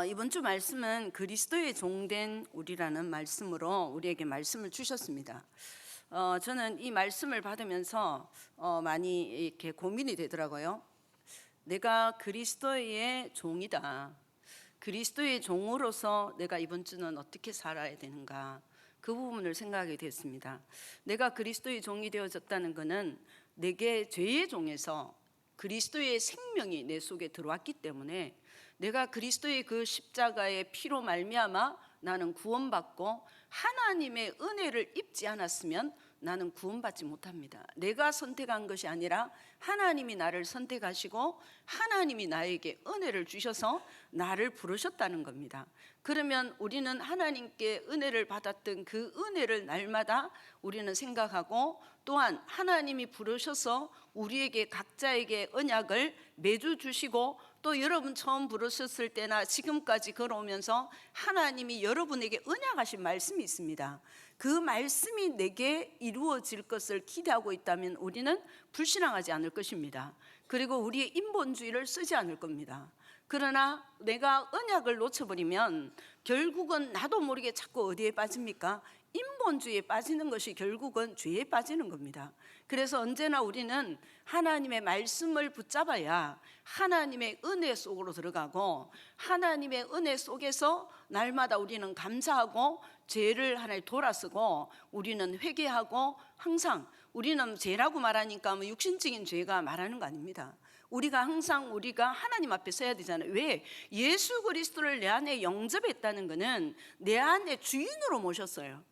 이번 주 말씀은 그리스도의 종된 우리라는 말씀으로 우리에게 말씀을 주셨습니다. 저는 이 말씀을 받으면서 많이 이렇게 고민이 되더라고요. 내가 그리스도의 종이다. 그리스도의 종으로서 내가 이번 주는 어떻게 살아야 되는가, 그 부분을 생각하게 됐습니다. 내가 그리스도의 종이 되어졌다는 것은 내게 죄의 종에서 그리스도의 생명이 내 속에 들어왔기 때문에 내가 그리스도의 그 십자가의 피로 말미암아 나는 구원받고 하나님의 은혜를 입지 않았으면 나는 구원받지 못합니다. 내가 선택한 것이 아니라 하나님이 나를 선택하시고 하나님이 나에게 은혜를 주셔서 나를 부르셨다는 겁니다. 그러면 우리는 하나님께 은혜를 받았던 그 은혜를 날마다 우리는 생각하고, 또한 하나님이 부르셔서 우리에게 각자에게 언약을 매주 주시고, 또 여러분 처음 부르셨을 때나 지금까지 걸어오면서 하나님이 여러분에게 언약하신 말씀이 있습니다. 그 말씀이 내게 이루어질 것을 기대하고 있다면 우리는 불신앙하지 않을 것입니다. 그리고 우리의 인본주의를 쓰지 않을 겁니다. 그러나 내가 언약을 놓쳐버리면 결국은 나도 모르게 자꾸 어디에 빠집니까? 인본주의에 빠지는 것이 결국은 죄에 빠지는 겁니다. 그래서 언제나 우리는 하나님의 말씀을 붙잡아야 하나님의 은혜 속으로 들어가고, 하나님의 은혜 속에서 날마다 우리는 감사하고 죄를 하나님 돌아서고 우리는 회개하고, 항상 우리는 죄라고 말하니까 뭐 육신적인 죄가 말하는 거 아닙니다. 우리가 항상 우리가 하나님 앞에 서야 되잖아요. 왜? 예수 그리스도를 내 안에 영접했다는 것은 내 안에 주인으로 모셨어요.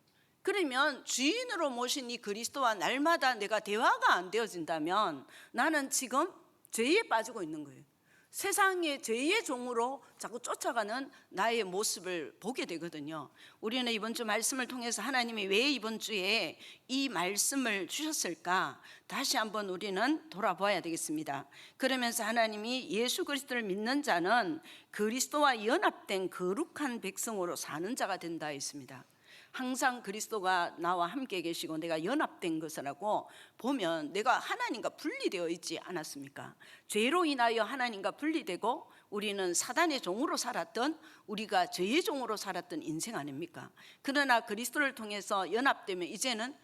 그러면 주인으로 모신 이 그리스도와 날마다 내가 대화가 안 되어진다면 나는 지금 죄에 빠지고 있는 거예요. 세상의 죄의 종으로 자꾸 쫓아가는 나의 모습을 보게 되거든요. 우리는 이번 주 말씀을 통해서 하나님이 왜 이번 주에 이 말씀을 주셨을까 다시 한번 우리는 돌아봐야 되겠습니다. 그러면서 하나님이 예수 그리스도를 믿는 자는 그리스도와 연합된 거룩한 백성으로 사는 자가 된다 했습니다. 항상 그리스도가 나와 함께 계시고 내가 연합된 것이라고 보면 내가 하나님과 분리되어 있지 않았습니까? 죄로 인하여 하나님과 분리되고 우리는 사단의 종으로 살았던, 우리가 죄의 종으로 살았던 인생 아닙니까? 그러나 그리스도를 통해서 연합되면 이제는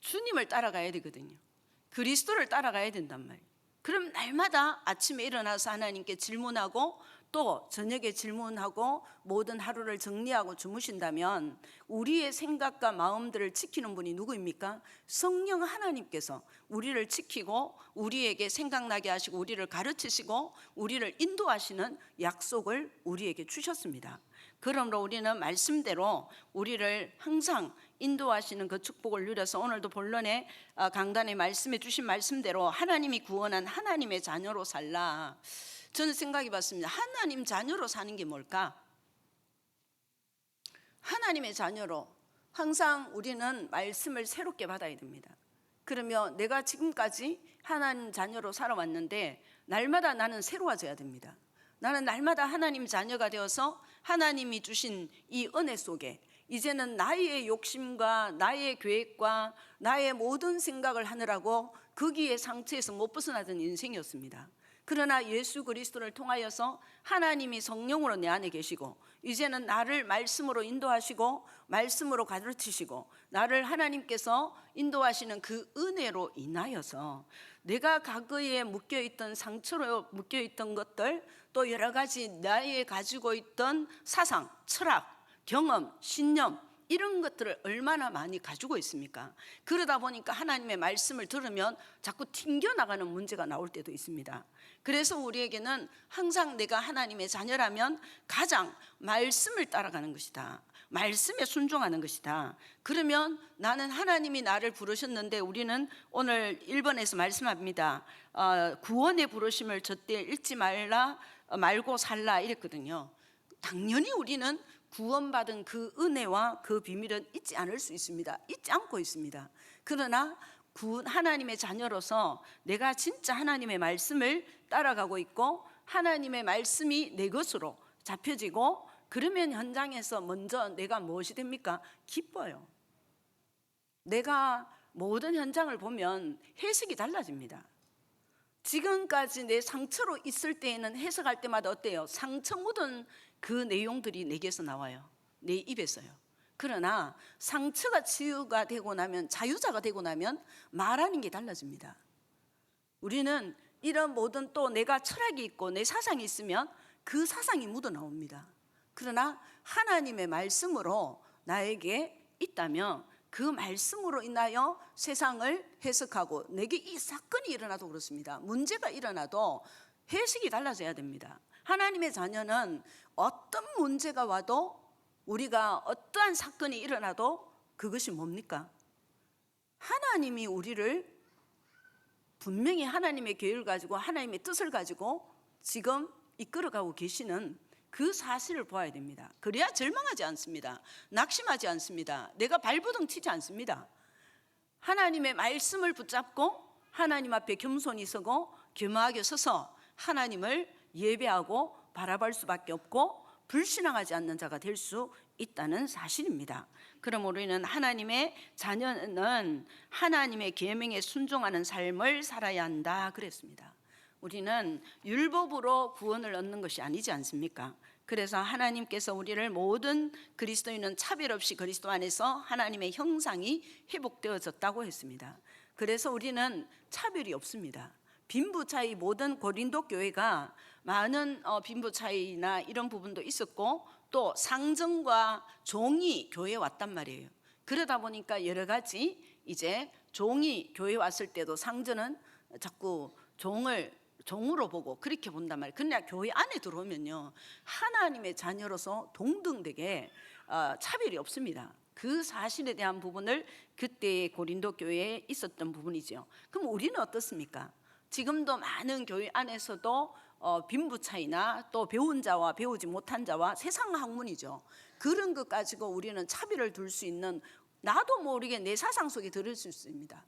주님을 따라가야 되거든요. 그리스도를 따라가야 된단 말이에요. 그럼 날마다 아침에 일어나서 하나님께 질문하고 또 저녁에 질문하고 모든 하루를 정리하고 주무신다면 우리의 생각과 마음들을 지키는 분이 누구입니까? 성령 하나님께서 우리를 지키고 우리에게 생각나게 하시고 우리를 가르치시고 우리를 인도하시는 약속을 우리에게 주셨습니다. 그러므로 우리는 말씀대로 우리를 항상 인도하시는 그 축복을 누려서 오늘도 본론에 강단에 말씀해 주신 말씀대로 하나님이 구원한 하나님의 자녀로 살라. 저는 생각해 봤습니다. 하나님 자녀로 사는 게 뭘까? 하나님의 자녀로 항상 우리는 말씀을 새롭게 받아야 됩니다. 그러면 내가 지금까지 하나님 자녀로 살아왔는데 날마다 나는 새로워져야 됩니다. 나는 날마다 하나님 자녀가 되어서 하나님이 주신 이 은혜 속에 이제는 나의 욕심과 나의 계획과 나의 모든 생각을 하느라고 거기에 상처에서 못 벗어나던 인생이었습니다. 그러나 예수 그리스도를 통하여서 하나님이 성령으로 내 안에 계시고 이제는 나를 말씀으로 인도하시고 말씀으로 가르치시고 나를 하나님께서 인도하시는 그 은혜로 인하여서 내가 과거에 묶여있던 상처로 묶여있던 것들, 또 여러 가지 나의 가지고 있던 사상, 철학, 경험, 신념, 이런 것들을 얼마나 많이 가지고 있습니까? 그러다 보니까 하나님의 말씀을 들으면 자꾸 튕겨나가는 문제가 나올 때도 있습니다. 그래서 우리에게는 항상 내가 하나님의 자녀라면 가장 말씀을 따라가는 것이다. 말씀에 순종하는 것이다. 그러면 나는 하나님이 나를 부르셨는데, 우리는 오늘 1번에서 말씀합니다. 구원의 부르심을 젖되 잃지 말고 살라 이랬거든요. 당연히 우리는 구원받은 그 은혜와 그 비밀은 잊지 않을 수 있습니다. 잊지 않고 있습니다. 그러나 하나님의 자녀로서 내가 진짜 하나님의 말씀을 따라가고 있고 하나님의 말씀이 내 것으로 잡혀지고, 그러면 현장에서 먼저 내가 무엇이 됩니까? 기뻐요. 내가 모든 현장을 보면 해석이 달라집니다. 지금까지 내 상처로 있을 때에는 해석할 때마다 어때요? 상처 묻은 그 내용들이 내게서 나와요. 내 입에서요. 그러나 상처가 치유가 되고 나면, 자유자가 되고 나면 말하는 게 달라집니다. 우리는 이런 모든, 또 내가 철학이 있고 내 사상이 있으면 그 사상이 묻어나옵니다. 그러나 하나님의 말씀으로 나에게 있다면 그 말씀으로 인하여 세상을 해석하고, 내게 이 사건이 일어나도 그렇습니다. 문제가 일어나도 해석이 달라져야 됩니다. 하나님의 자녀는 어떤 문제가 와도, 우리가 어떠한 사건이 일어나도 그것이 뭡니까? 하나님이 우리를 분명히 하나님의 계획을 가지고 하나님의 뜻을 가지고 지금 이끌어가고 계시는 그 사실을 보아야 됩니다. 그래야 절망하지 않습니다. 낙심하지 않습니다. 내가 발버둥 튀지 않습니다. 하나님의 말씀을 붙잡고 하나님 앞에 겸손히 서고 겸허하게 서서 하나님을 예배하고 바라볼 수밖에 없고 불신앙하지 않는 자가 될 수 있다는 사실입니다. 그럼 우리는 하나님의 자녀는 하나님의 계명에 순종하는 삶을 살아야 한다 그랬습니다. 우리는 율법으로 구원을 얻는 것이 아니지 않습니까? 그래서 하나님께서 우리를, 모든 그리스도인은 차별 없이 그리스도 안에서 하나님의 형상이 회복되어졌다고 했습니다. 그래서 우리는 차별이 없습니다. 빈부 차이, 모든 고린도 교회가 많은 빈부 차이나 이런 부분도 있었고, 또 상정과 종이 교회에 왔단 말이에요. 그러다 보니까 여러 가지, 이제 종이 교회에 왔을 때도 상전은 자꾸 종으로 보고 그렇게 본단 말이에요. 그러나 교회 안에 들어오면요, 하나님의 자녀로서 동등되게 차별이 없습니다. 그 사실에 대한 부분을 그때 고린도 교회에 있었던 부분이죠. 그럼 우리는 어떻습니까? 지금도 많은 교회 안에서도 빈부 차이나 또 배운 자와 배우지 못한 자와 세상 학문이죠. 그런 것 가지고 우리는 차별을 둘 수 있는, 나도 모르게 내 사상 속에 들을 수 있습니다.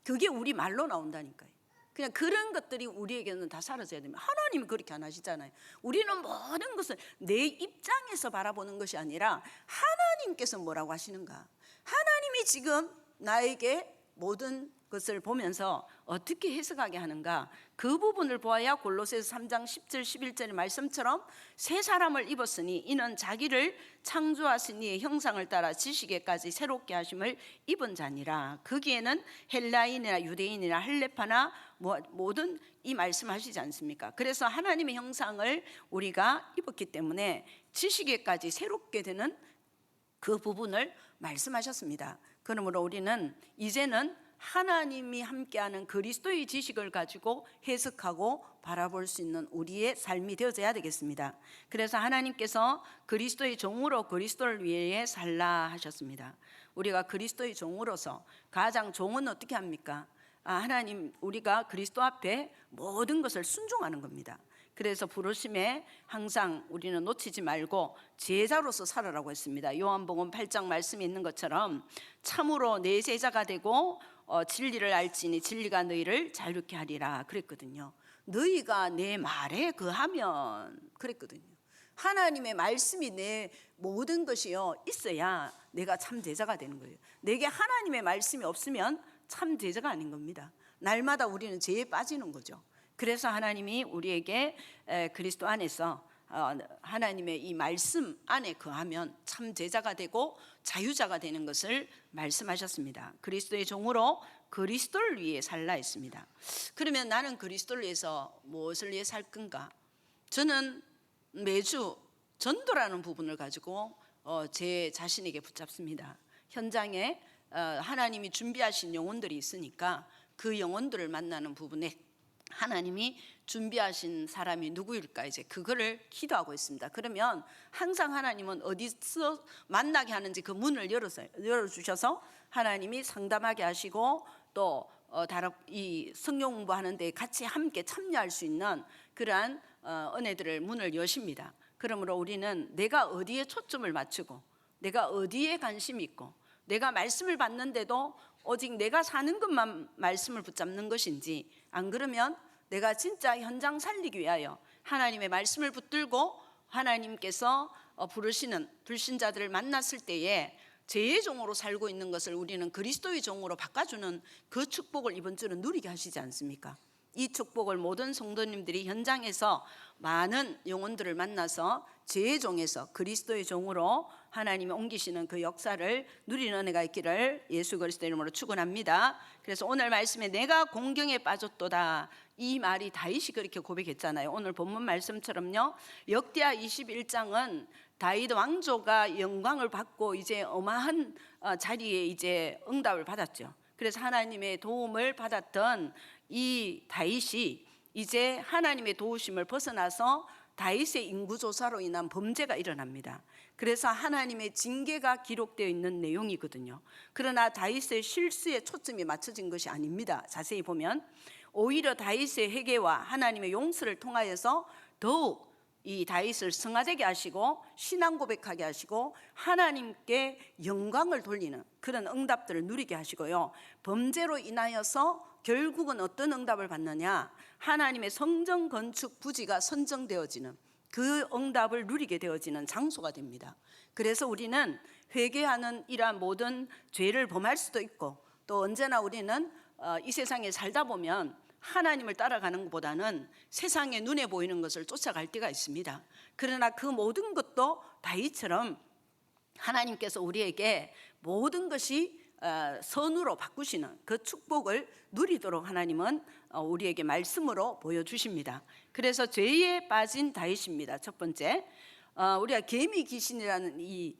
그게 우리 말로 나온다니까요. 그냥 그런 것들이 우리에게는 다 사라져야 됩니다. 하나님이 그렇게 안 하시잖아요. 우리는 모든 것을 내 입장에서 바라보는 것이 아니라 하나님께서 뭐라고 하시는가, 하나님이 지금 나에게 모든 것을 보면서 어떻게 해석하게 하는가, 그 부분을 보아야 골로새서 3장 10절 11절의 말씀처럼 새 사람을 입었으니 이는 자기를 창조하신 이의 형상을 따라 지식에까지 새롭게 하심을 입은 자니라. 거기에는 헬라인이나 유대인이나 할레파나 모든 이 말씀하시지 않습니까? 그래서 하나님의 형상을 우리가 입었기 때문에 지식에까지 새롭게 되는 그 부분을 말씀하셨습니다. 그러므로 우리는 이제는 하나님이 함께하는 그리스도의 지식을 가지고 해석하고 바라볼 수 있는 우리의 삶이 되어져야 되겠습니다. 그래서 하나님께서 그리스도의 종으로 그리스도를 위해 살라 하셨습니다. 우리가 그리스도의 종으로서, 가장 종은 어떻게 합니까? 하나님, 우리가 그리스도 앞에 모든 것을 순종하는 겁니다. 그래서 부르심에 항상 우리는 놓치지 말고 제자로서 살아라고 했습니다. 요한복음 8장 말씀이 있는 것처럼 참으로 내 제자가 되고 진리를 알지니 진리가 너희를 자유케 하리라 그랬거든요. 너희가 내 말에 거하면 그랬거든요. 하나님의 말씀이 내 모든 것이요 있어야 내가 참 제자가 되는 거예요. 내게 하나님의 말씀이 없으면 참 제자가 아닌 겁니다. 날마다 우리는 죄에 빠지는 거죠. 그래서 하나님이 우리에게 그리스도 안에서 하나님의 이 말씀 안에 거하면 참 제자가 되고 자유자가 되는 것을 말씀하셨습니다. 그리스도의 종으로 그리스도를 위해 살라 했습니다. 그러면 나는 그리스도를 위해서 무엇을 위해 살 건가? 저는 매주 전도라는 부분을 가지고 제 자신에게 붙잡습니다. 현장에 하나님이 준비하신 영혼들이 있으니까 그 영혼들을 만나는 부분에 하나님이 준비하신 사람이 누구일까, 이제 그거를 기도하고 있습니다. 그러면 항상 하나님은 어디서 만나게 하는지 그 문을 열어주셔서 하나님이 상담하게 하시고, 또 이 성경 공부하는 데 같이 함께 참여할 수 있는 그러한 은혜들을 문을 여십니다. 그러므로 우리는 내가 어디에 초점을 맞추고 내가 어디에 관심이 있고, 내가 말씀을 받는데도 오직 내가 사는 것만 말씀을 붙잡는 것인지, 안 그러면 내가 진짜 현장 살리기 위하여 하나님의 말씀을 붙들고 하나님께서 부르시는 불신자들을 만났을 때에 죄의 종으로 살고 있는 것을 우리는 그리스도의 종으로 바꿔주는 그 축복을 이번 주는 누리게 하시지 않습니까? 이 축복을 모든 성도님들이 현장에서 많은 영혼들을 만나서 죄의 종에서 그리스도의 종으로 하나님이 옮기시는 그 역사를 누리는 은혜가 있기를 예수 그리스도 이름으로 축원합니다. 그래서 오늘 말씀에 내가 공경에 빠졌도다, 이 말이 다윗이 그렇게 고백했잖아요. 오늘 본문 말씀처럼요, 역대하 21장은 다윗 왕조가 영광을 받고 이제 어마한 자리에 이제 응답을 받았죠. 그래서 하나님의 도움을 받았던 이 다윗이 이제 하나님의 도우심을 벗어나서 다윗의 인구조사로 인한 범죄가 일어납니다. 그래서 하나님의 징계가 기록되어 있는 내용이거든요. 그러나 다윗의 실수에 초점이 맞춰진 것이 아닙니다. 자세히 보면 오히려 다윗의 회개와 하나님의 용서를 통하여서 더욱 이 다윗을 성화되게 하시고 신앙 고백하게 하시고 하나님께 영광을 돌리는 그런 응답들을 누리게 하시고요, 범죄로 인하여서 결국은 어떤 응답을 받느냐, 하나님의 성전 건축 부지가 선정되어지는 그 응답을 누리게 되어지는 장소가 됩니다. 그래서 우리는 회개하는 이러한 모든 죄를 범할 수도 있고, 또 언제나 우리는 이 세상에 살다 보면 하나님을 따라가는 것보다는 세상에 눈에 보이는 것을 쫓아갈 때가 있습니다. 그러나 그 모든 것도 다윗처럼 하나님께서 우리에게 모든 것이 선으로 바꾸시는 그 축복을 누리도록 하나님은 우리에게 말씀으로 보여주십니다. 그래서 죄에 빠진 다윗입니다. 첫 번째, 우리가 개미 귀신이라는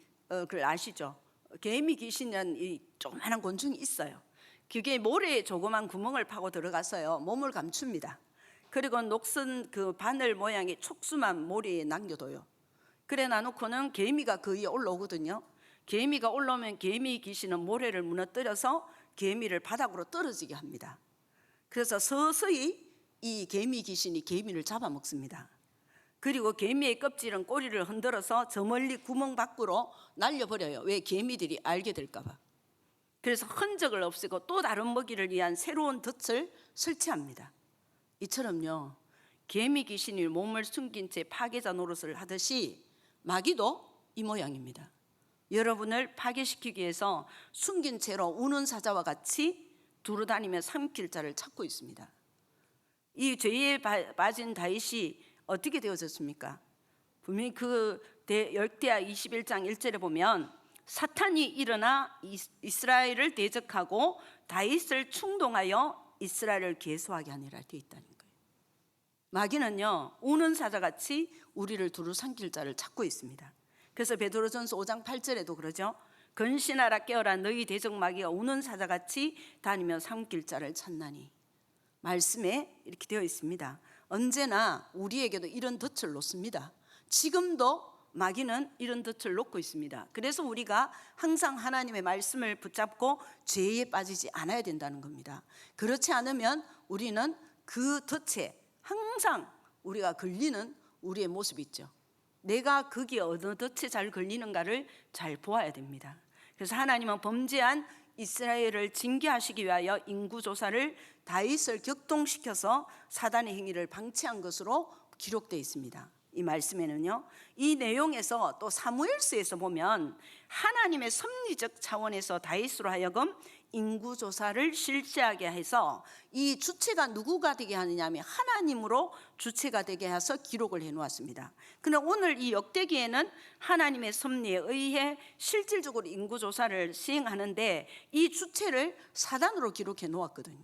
걸 아시죠? 개미 귀신이라는 이 조그마한 곤충이 있어요. 그게 모래에 조그만 구멍을 파고 들어가서요, 몸을 감춥니다. 그리고 녹슨 그 바늘 모양의 촉수만 모래에 남겨둬요. 그래 놔놓고는 개미가 그 위에 올라오거든요. 개미가 올라오면 개미 귀신은 모래를 무너뜨려서 개미를 바닥으로 떨어지게 합니다. 그래서 서서히 이 개미 귀신이 개미를 잡아먹습니다. 그리고 개미의 껍질은 꼬리를 흔들어서 저 멀리 구멍 밖으로 날려버려요. 왜? 개미들이 알게 될까 봐. 그래서 흔적을 없애고 또 다른 먹이를 위한 새로운 덫을 설치합니다. 이처럼요, 개미 귀신이 몸을 숨긴 채 파괴자 노릇을 하듯이 마귀도 이 모양입니다. 여러분을 파괴시키기 위해서 숨긴 채로 우는 사자와 같이 두루다니며 삼킬 자를 찾고 있습니다. 이 죄에 빠진 다윗이 어떻게 되어졌습니까? 분명히 그 역대하 21장 1절에 보면 사탄이 일어나 이스라엘을 대적하고 다윗을 충동하여 이스라엘을 계수하게 하니라 되어 있다는 거예요. 마귀는요, 우는 사자같이 우리를 두루 삼킬 자를 찾고 있습니다. 그래서 베드로전서 5장 8절에도 그러죠. 근신하라 깨어라, 너희 대적 마귀가 우는 사자같이 다니며 삼킬 자를 찾나니. 말씀에 이렇게 되어 있습니다. 언제나 우리에게도 이런 덫을 놓습니다. 지금도 마귀는 이런 덫을 놓고 있습니다. 그래서 우리가 항상 하나님의 말씀을 붙잡고 죄에 빠지지 않아야 된다는 겁니다. 그렇지 않으면 우리는 그 덫에 항상 우리가 걸리는 우리의 모습이 있죠. 내가 거기에 어느 덫에 잘 걸리는가를 잘 보아야 됩니다. 그래서 하나님은 범죄한 이스라엘을 징계하시기 위하여 인구조사를 다윗을 격동시켜서 사단의 행위를 방치한 것으로 기록되어 있습니다. 이 말씀에는요, 이 내용에서 또 사무엘서에서 보면 하나님의 섭리적 차원에서 다윗으로 하여금 인구조사를 실시하게 해서 이 주체가 누구가 되게 하느냐 하면 하나님으로 주체가 되게 해서 기록을 해놓았습니다. 그런데 오늘 이 역대기에는 하나님의 섭리에 의해 실질적으로 인구조사를 시행하는데 이 주체를 사단으로 기록해 놓았거든요.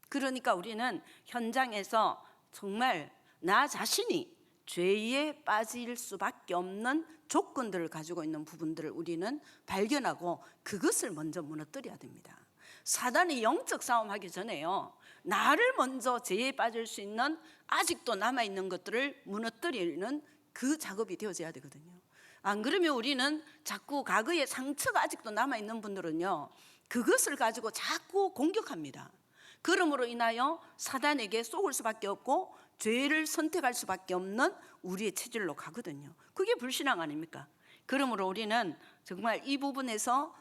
그러니까 우리는 현장에서 정말 나 자신이 죄에 빠질 수밖에 없는 조건들을 가지고 있는 부분들을 우리는 발견하고 그것을 먼저 무너뜨려야 됩니다. 사단이 영적 싸움하기 전에요, 나를 먼저 죄에 빠질 수 있는 아직도 남아있는 것들을 무너뜨리는 그 작업이 되어져야 되거든요. 안 그러면 우리는 자꾸 과거의 상처가 아직도 남아있는 분들은요, 그것을 가지고 자꾸 공격합니다. 그러므로 인하여 사단에게 쏘을 수밖에 없고 죄를 선택할 수밖에 없는 우리의 체질로 가거든요. 그게 불신앙 아닙니까? 그러므로 우리는 정말 이 부분에서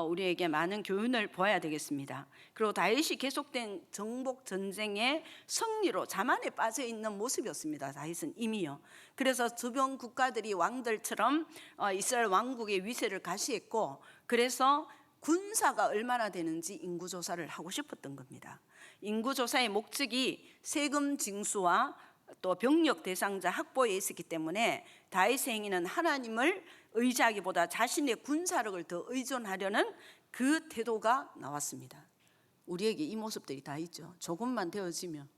우리에게 많은 교훈을 보아야 되겠습니다. 그리고 다윗이 계속된 정복 전쟁의 승리로 자만에 빠져 있는 모습이었습니다. 다윗은 이미요. 그래서 주변 국가들이 왕들처럼 이스라엘 왕국의 위세를 가시했고, 그래서 군사가 얼마나 되는지 인구조사를 하고 싶었던 겁니다. 인구조사의 목적이 세금 징수와 또 병력 대상자 확보에 있었기 때문에 다윗의 행위는 하나님을 의지하기보다 자신의 군사력을 더 의존하려는 그 태도가 나왔습니다. 우리에게 이 모습들이 다 있죠. 조금만 되어지면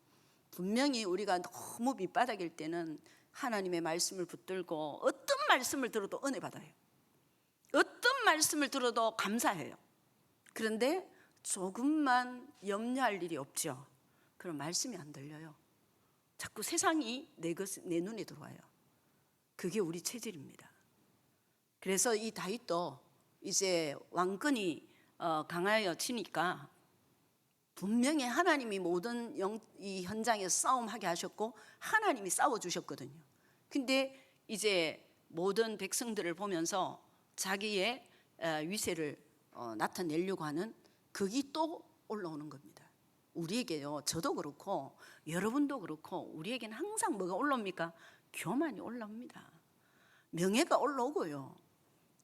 분명히 우리가 너무 밑바닥일 때는 하나님의 말씀을 붙들고 어떤 말씀을 들어도 은혜 받아요. 어떤 말씀을 들어도 감사해요. 그런데 조금만 염려할 일이 없죠. 그럼 말씀이 안 들려요. 자꾸 세상이 내 눈에 들어와요. 그게 우리 체질입니다. 그래서 이 다윗도 이제 왕권이 강하여지니까 분명히 하나님이 모든 이 현장에서 싸움하게 하셨고 하나님이 싸워주셨거든요. 근데 이제 모든 백성들을 보면서 자기의 위세를 나타내려고 하는 극이 또 올라오는 겁니다. 우리에게요, 저도 그렇고 여러분도 그렇고 우리에게는 항상 뭐가 올라옵니까? 교만이 올라옵니다. 명예가 올라오고요.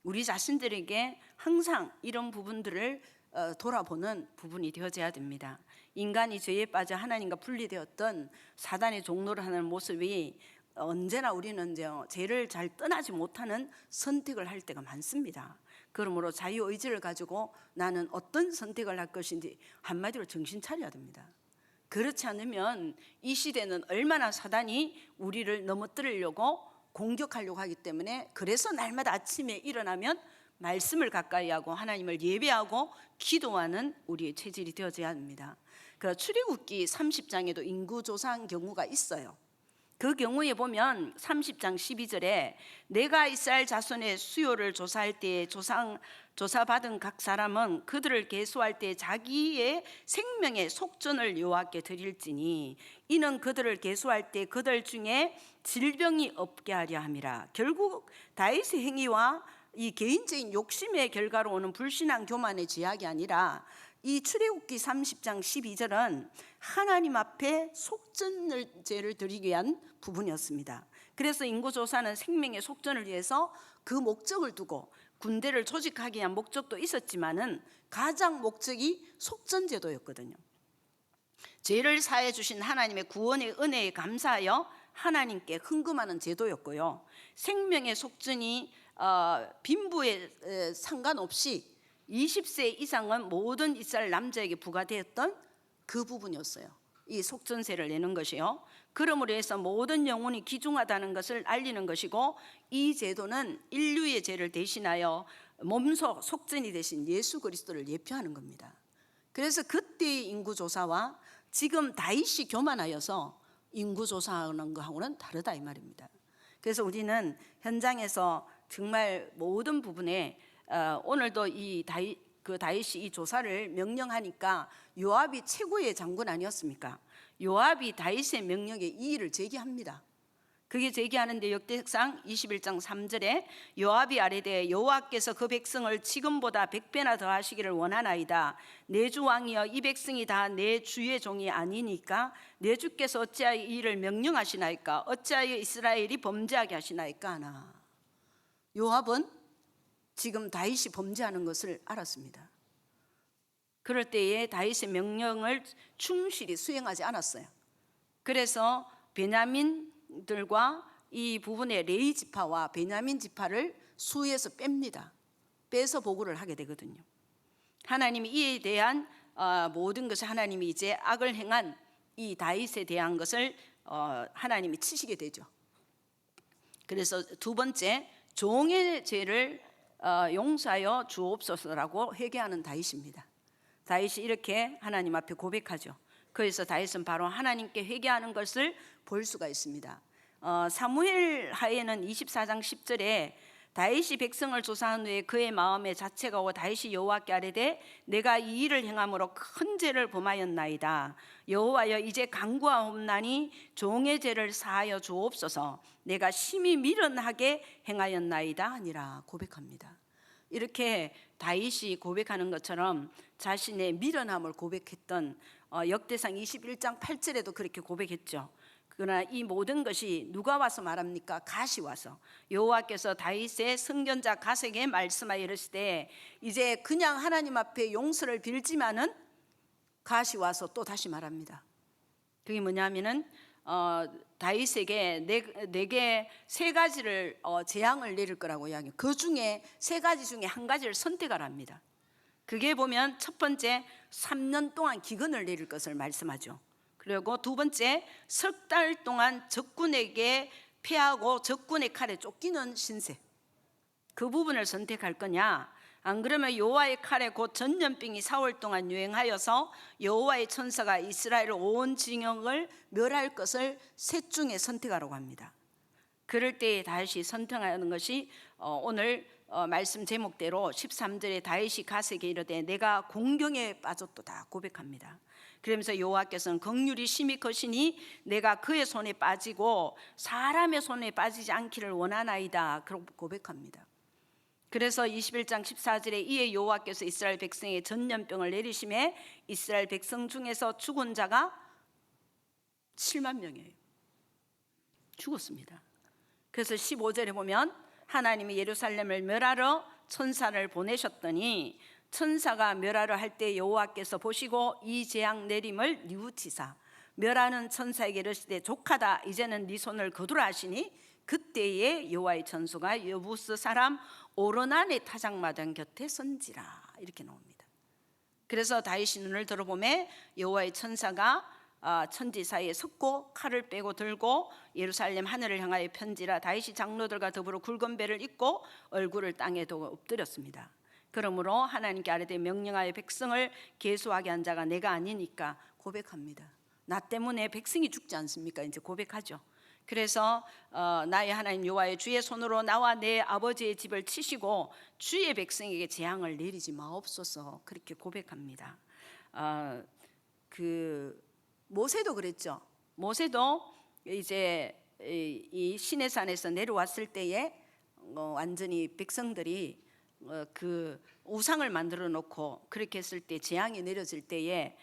우리 자신들에게 항상 이런 부분들을 돌아보는 부분이 되어져야 됩니다. 인간이 죄에 빠져 하나님과 분리되었던 사단의 종노를 하는 모습이 언제나 우리는 죄를 잘 떠나지 못하는 선택을 할 때가 많습니다. 그러므로 자유의지를 가지고 나는 어떤 선택을 할 것인지 한마디로 정신 차려야 됩니다. 그렇지 않으면 이 시대는 얼마나 사단이 우리를 넘어뜨리려고 공격하려고 하기 때문에, 그래서 날마다 아침에 일어나면 말씀을 가까이 하고 하나님을 예배하고 기도하는 우리의 체질이 되어져야 합니다. 그 출애굽기 30장에도 인구조사한 경우가 있어요. 그 경우에 보면 30장 12절에 내가 이스라엘 자손의 수요를 조사할 때에 조사받은 각 사람은 그들을 계수할 때 자기의 생명의 속전을 여호와께 드릴지니 이는 그들을 계수할 때 그들 중에 질병이 없게 하려 함이라. 결국 다윗의 행위와 이 개인적인 욕심의 결과로 오는 불신앙 교만의 죄악이 아니라 이 출애굽기 30장 12절은 하나님 앞에 속전제를 드리기 위한 부분이었습니다. 그래서 인구조사는 생명의 속전을 위해서 그 목적을 두고 군대를 조직하기 위한 목적도 있었지만은 가장 목적이 속전제도였거든요. 죄를 사해 주신 하나님의 구원의 은혜에 감사하여 하나님께 헌금하는 제도였고요. 생명의 속전이 빈부에 상관없이 20세 이상은 모든 이스라엘 남자에게 부과되었던 그 부분이었어요. 이 속전세를 내는 것이요. 그러므로 해서 모든 영혼이 귀중하다는 것을 알리는 것이고, 이 제도는 인류의 죄를 대신하여 몸소 속전이 되신 예수 그리스도를 예표하는 겁니다. 그래서 그때의 인구조사와 지금 다윗이 교만하여서 인구조사하는 것하고는 다르다 이 말입니다. 그래서 우리는 현장에서 정말 모든 부분에 오늘도 이 다윗이 이 조사를 명령하니까 요압이 최고의 장군 아니었습니까? 요압이 다윗의 명령에 이의를 제기합니다. 그게 제기하는데 역대상 21장 3절에 요압이 아뢰되 여호와께서 그 백성을 지금보다 100배나 더 하시기를 원하나이다. 내 주 왕이여 이 백성이 다 내 주의 종이 아니니까 내 주께서 어찌하여 이 일을 명령하시나이까? 어찌하여 이스라엘이 범죄하게 하시나이까 하나. 요압은 지금 다윗이 범죄하는 것을 알았습니다. 그럴 때에 다윗의 명령을 충실히 수행하지 않았어요. 그래서 베냐민들과 이 부분의 레위 지파와 베냐민 지파를 수에서 뺍니다. 빼서 보고를 하게 되거든요. 하나님이 이에 대한 모든 것을 하나님이 이제 악을 행한 이 다윗에 대한 것을 하나님이 치시게 되죠. 그래서 두 번째, 종의 죄를 용서하여 주옵소서라고 회개하는 다윗입니다. 다윗이 이렇게 하나님 앞에 고백하죠. 그래서 다윗은 바로 하나님께 회개하는 것을 볼 수가 있습니다. 사무엘 하에는 24장 10절에 다윗이 백성을 조사한 후에 그의 마음에 자체가 오고 다윗이 여호와께 아뢰되 내가 이 일을 행함으로 큰 죄를 범하였나이다. 여호와여 이제 간구하옵나니 종의 죄를 사하여 주옵소서. 내가 심히 미련하게 행하였나이다 하니라 고백합니다. 이렇게 다윗이 고백하는 것처럼 자신의 미련함을 고백했던 역대상 21장 8절에도 그렇게 고백했죠. 그러나 이 모든 것이 누가 와서 말합니까? 갓이 와서 여호와께서 다윗의 선견자 갓에게 말씀하여 이르시되 이제 그냥 하나님 앞에 용서를 빌지만은 갓이 와서 또 다시 말합니다. 그게 뭐냐면은 다윗에게 내게 세 가지를 재앙을 내릴 거라고 이야기해요. 그 중에 세 가지 중에 한 가지를 선택하랍니다. 그게 보면 첫 번째 3년 동안 기근을 내릴 것을 말씀하죠. 그리고 두 번째 석 달 동안 적군에게 패하고 적군의 칼에 쫓기는 신세, 그 부분을 선택할 거냐, 안 그러면 여호와의 칼에 곧 전염병이 4월 동안 유행하여서 여호와의 천사가 이스라엘 온 진영을 멸할 것을 셋 중에 선택하라고 합니다. 그럴 때에 다윗이 선택하는 것이 오늘 말씀 제목대로 13절에 다윗이 갓에게 이르되 내가 공경에 빠졌도다 고백합니다. 그러면서 여호와께서는 긍휼이 심히 크시니 내가 그의 손에 빠지고 사람의 손에 빠지지 않기를 원하나이다 그렇게 고백합니다. 그래서 21장 14절에 이에 여호와께서 이스라엘 백성의 전염병을 내리심에 이스라엘 백성 중에서 죽은 자가 7만 명이에요. 죽었습니다. 그래서 15절에 보면 하나님이 예루살렘을 멸하러 천사를 보내셨더니 천사가 멸하러 할 때 여호와께서 보시고 이 재앙 내림을 뉘우치사 멸하는 천사에게 이르시되 족하다 이제는 네 손을 거두라 하시니 그때에 여호와의 천사가 여부스 사람 오르난의 타작마당 곁에 선지라 이렇게 나옵니다. 그래서 다윗이 눈을 들어보매 여호와의 천사가 천지 사이에 섰고 칼을 빼고 들고 예루살렘 하늘을 향하여 편지라. 다윗이 장로들과 더불어 굵은 배를 입고 얼굴을 땅에 두고 엎드렸습니다. 그러므로 하나님께 아뢰되 명령하여 백성을 계수하게 한 자가 내가 아니니까 고백합니다. 나 때문에 백성이 죽지 않습니까? 이제 고백하죠. 그래서 나의 하나님 여호와의 주의 손으로 나와 내 아버지의 집을 치시고 주의 백성에게 재앙을 내리지 마옵소서 그렇게 고백합니다. 모세도 그랬죠. 모세도 이제 이 시내산에서 내려왔을 때에 완전히 백성들이 그 우상을 만들어 놓고 그렇게 했을 때 재앙이 내려질 때에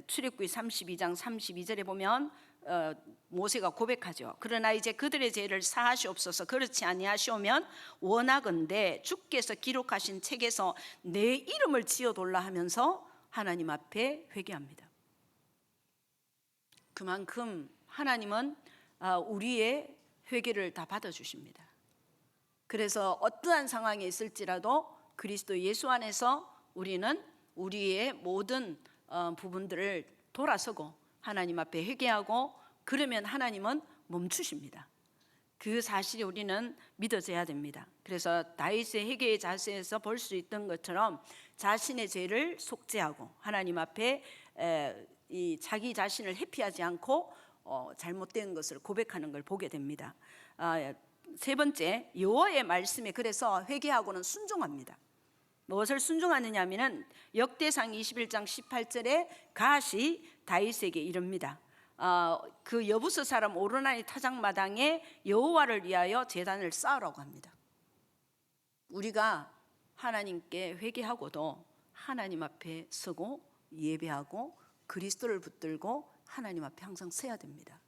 출애굽기 32장 32절에 보면 모세가 고백하죠. 그러나 이제 그들의 죄를 사하시옵소서. 그렇지 아니하시오면 원하건대 주께서 기록하신 책에서 내 이름을 지어돌라 하면서 하나님 앞에 회개합니다. 그만큼 하나님은 우리의 회개를 다 받아주십니다. 그래서 어떠한 상황에 있을지라도 그리스도 예수 안에서 우리는 우리의 모든 부분들을 돌아서고 하나님 앞에 회개하고 그러면 하나님은 멈추십니다. 그 사실이 우리는 믿어져야 됩니다. 그래서 다윗의 회개의 자세에서 볼 수 있던 것처럼 자신의 죄를 속죄하고 하나님 앞에 이 자기 자신을 회피하지 않고 잘못된 것을 고백하는 걸 보게 됩니다. 세 번째, 여호와의 말씀에 그래서 회개하고는 순종합니다. 무엇을 순종하느냐 하면은 역대상 21장 18절에 갓이 다윗에게 이릅니다. 그 여부스 사람 오르나니 타작마당에 여호와를 위하여 제단을 쌓으라고 합니다. 우리가 하나님께 회개하고도 하나님 앞에 서고 예배하고 그리스도를 붙들고 하나님 앞에 항상 서야 됩니다.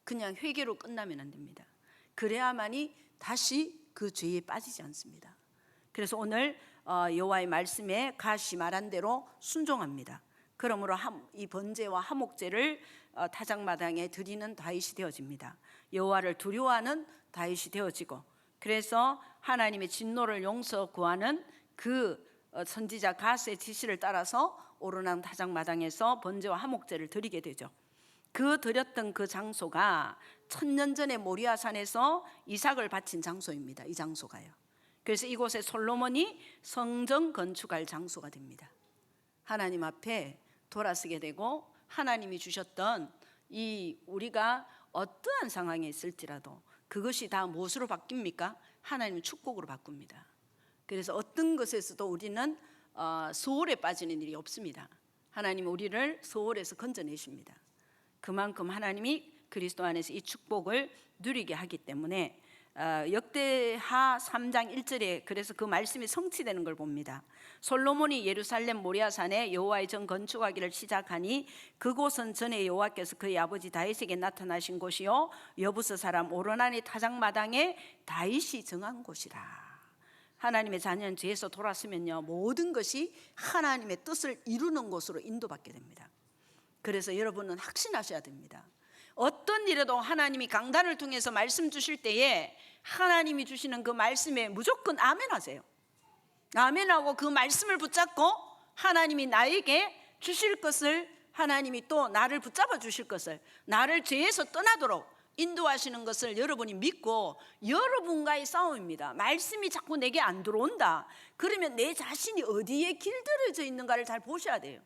그냥 회개로 끝나면 안 됩니다. 그래야만이 다시 그 죄에 빠지지 않습니다. 그래서 오늘 여호와의 말씀에 갓이 말한 대로 순종합니다. 그러므로 이 번제와 화목제를 타작마당에 드리는 다윗이 되어집니다. 여호와를 두려워하는 다윗이 되어지고, 그래서 하나님의 진노를 용서 구하는 그 선지자 갓의 지시를 따라서 오르난 타작마당에서 번제와 화목제를 드리게 되죠. 그 드렸던 그 장소가 1000년 전에 모리아산에서 이삭을 바친 장소입니다. 이 장소가요. 그래서 이곳에 솔로몬이 성전 건축할 장소가 됩니다. 하나님 앞에 돌아서게 되고 하나님이 주셨던 이 우리가 어떠한 상황에 있을지라도 그것이 다 무엇으로 바뀝니까? 하나님의 축복으로 바꿉니다. 그래서 어떤 것에서도 우리는 소홀에 빠지는 일이 없습니다. 하나님은 우리를 소홀에서 건져내십니다. 그만큼 하나님이 그리스도 안에서 이 축복을 누리게 하기 때문에 역대하 3장 1절에 그래서 그 말씀이 성취되는 걸 봅니다. 솔로몬이 예루살렘 모리아산에 여호와의 전 건축하기를 시작하니 그곳은 전에 여호와께서 그의 아버지 다윗에게 나타나신 곳이요 여부스 사람 오르나니 타작마당에 다윗이 정한 곳이라. 하나님의 자녀는 죄에서 돌았으면요, 모든 것이 하나님의 뜻을 이루는 곳으로 인도받게 됩니다. 그래서 여러분은 확신하셔야 됩니다. 어떤 일에도 하나님이 강단을 통해서 말씀 주실 때에 하나님이 주시는 그 말씀에 무조건 아멘 하세요. 아멘하고 그 말씀을 붙잡고 하나님이 나에게 주실 것을, 하나님이 또 나를 붙잡아 주실 것을, 나를 죄에서 떠나도록 인도하시는 것을 여러분이 믿고, 여러분과의 싸움입니다. 말씀이 자꾸 내게 안 들어온다. 그러면 내 자신이 어디에 길들여져 있는가를 잘 보셔야 돼요.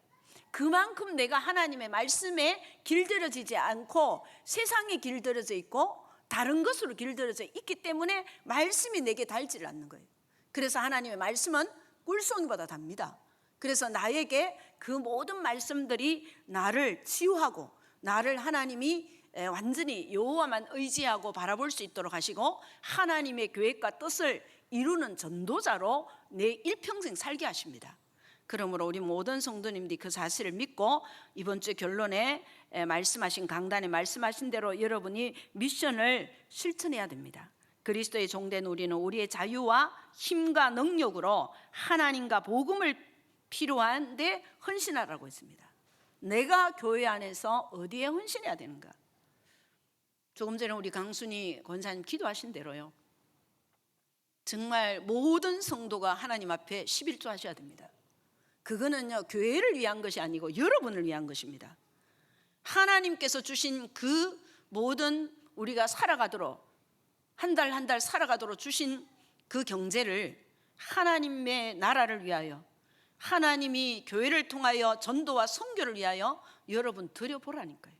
그만큼 내가 하나님의 말씀에 길들여지지 않고 세상에 길들여져 있고 다른 것으로 길들여져 있기 때문에 말씀이 내게 닿지를 않는 거예요. 그래서 하나님의 말씀은 꿀송이보다 답니다. 그래서 나에게 그 모든 말씀들이 나를 치유하고, 나를 하나님이 완전히 여호와만 의지하고 바라볼 수 있도록 하시고, 하나님의 계획과 뜻을 이루는 전도자로 내 일평생 살게 하십니다. 그러므로 우리 모든 성도님들이 그 사실을 믿고, 이번 주 결론에 말씀하신, 강단에 말씀하신 대로 여러분이 미션을 실천해야 됩니다. 그리스도의 종된 우리는 우리의 자유와 힘과 능력으로 하나님과 복음을 필요한데 헌신하라고 했습니다. 내가 교회 안에서 어디에 헌신해야 되는가? 조금 전에 우리 강순희 권사님 기도하신 대로요, 정말 모든 성도가 하나님 앞에 11조 하셔야 됩니다. 그거는요, 교회를 위한 것이 아니고 여러분을 위한 것입니다. 하나님께서 주신 그 모든, 우리가 살아가도록 한 달 한 달 살아가도록 주신 그 경제를 하나님의 나라를 위하여, 하나님이 교회를 통하여 전도와 선교를 위하여 여러분 드려보라니까요.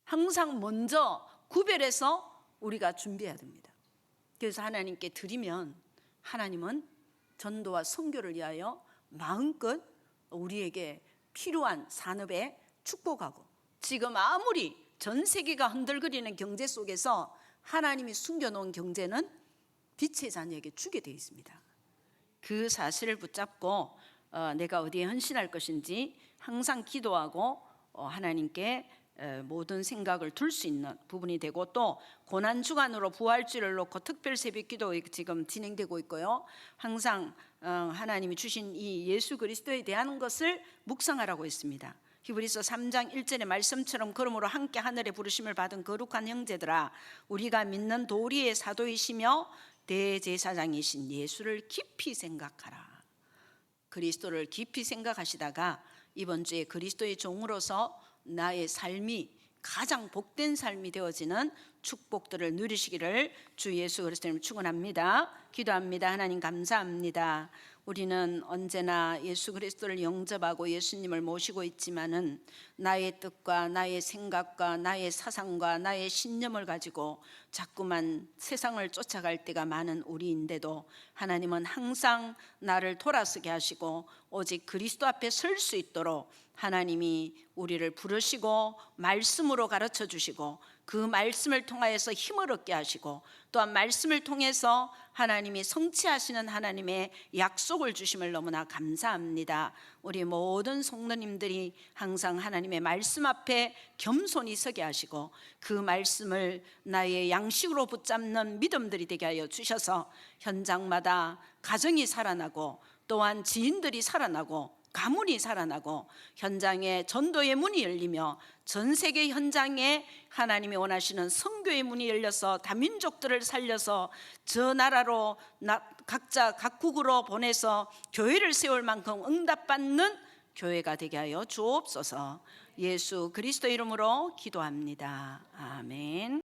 항상 먼저 구별해서 우리가 준비해야 됩니다. 그래서 하나님께 드리면 하나님은 전도와 선교를 위하여 마음껏 우리에게 필요한 산업에 축복하고, 지금 아무리 전 세계가 흔들거리는 경제 속에서 하나님이 숨겨놓은 경제는 빛의 자녀에게 주게 되어 있습니다. 그 사실을 붙잡고 내가 어디에 헌신할 것인지 항상 기도하고 하나님께 모든 생각을 둘 수 있는 부분이 되고, 또 고난주간으로 부활주를 놓고 특별 새벽기도 지금 진행되고 있고요, 항상 하나님이 주신 이 예수 그리스도에 대한 것을 묵상하라고 했습니다. 히브리서 3장 1절의 말씀처럼, 그러므로 함께 하늘에 부르심을 받은 거룩한 형제들아, 우리가 믿는 도리의 사도이시며 대제사장이신 예수를 깊이 생각하라. 그리스도를 깊이 생각하시다가 이번 주에 그리스도의 종으로서 나의 삶이 가장 복된 삶이 되어지는 축복들을 누리시기를 주 예수 그리스도님 축원합니다. 기도합니다. 하나님 감사합니다. 우리는 언제나 예수 그리스도를 영접하고 예수님을 모시고 있지만은 나의 뜻과 나의 생각과 나의 사상과 나의 신념을 가지고 자꾸만 세상을 쫓아갈 때가 많은 우리인데도, 하나님은 항상 나를 돌아서게 하시고 오직 그리스도 앞에 설 수 있도록 하나님이 우리를 부르시고 말씀으로 가르쳐 주시고, 그 말씀을 통하여서 힘을 얻게 하시고, 또한 말씀을 통해서 하나님이 성취하시는 하나님의 약속을 주심을 너무나 감사합니다. 우리 모든 성도님들이 항상 하나님의 말씀 앞에 겸손히 서게 하시고, 그 말씀을 나의 양식으로 붙잡는 믿음들이 되게 하여 주셔서 현장마다 가정이 살아나고, 또한 지인들이 살아나고, 가문이 살아나고, 현장에 전도의 문이 열리며 전 세계 현장에 하나님이 원하시는 선교의 문이 열려서 다민족들을 살려서 저 나라로 각자 각국으로 보내서 교회를 세울 만큼 응답받는 교회가 되게 하여 주옵소서. 예수 그리스도 이름으로 기도합니다. 아멘.